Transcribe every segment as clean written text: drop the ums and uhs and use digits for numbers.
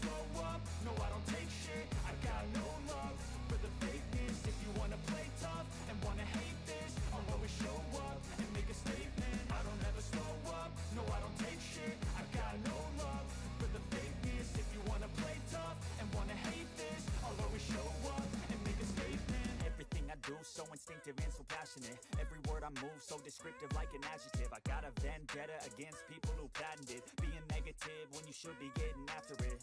slow up, no I don't take shit. I got no love for the fakeness. If you wanna play tough and wanna hate this, I'll always show up and make a statement. I don't ever slow up, no I don't take shit. I got no love for the fakeness. If you wanna play tough and wanna hate this, I'll always show up and make a statement. Everything I do so instinctive and so passionate. Every word I move so descriptive like an adjective. I got a vendetta against people who patented being negative when you should be getting after it.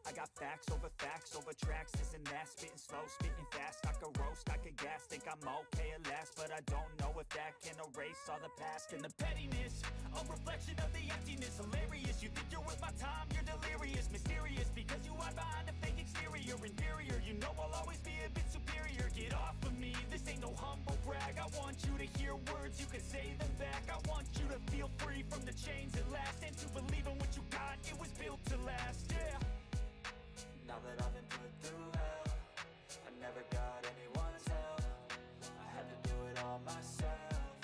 I got facts over tracks, this and that. Spitting slow, spitting fast. I could roast, I could gas. Think I'm okay at last, but I don't know if that can erase all the past. And the pettiness, a reflection of the emptiness. Hilarious, you think you're worth my time, you're delirious. Mysterious, because you hide behind a fake exterior. Inferior, you know I'll always be a bit superior. Get off of me, this ain't no humble brag. I want you to hear words, you can say them back. I want you to feel free from the chains at last, and to believe in what you got, it was built to last, yeah. Now that I've been put through hell, I never got anyone's help. I had to do it all myself.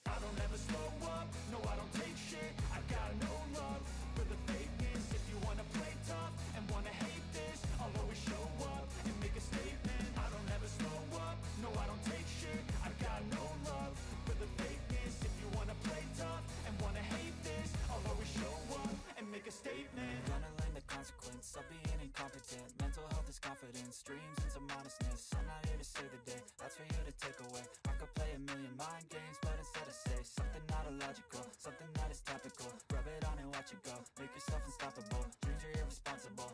I don't ever slow up, no I don't take shit. I got no love for the fakeness. If you wanna play tough and wanna hate this, I'll always show up and make a statement. I don't ever slow up, no I don't take shit. I got no love for the fakeness. If you wanna play tough and wanna hate this, I'll always show up and make a statement. Gonna learn the consequence of being incompetent. Mental health is confidence, dreams and some honestness. I'm not here to save the day, that's for you to take away. I could play a million mind games, but instead I say something not illogical, something that is topical. Rub it on and watch it go, make yourself unstoppable. Dreams are irresponsible,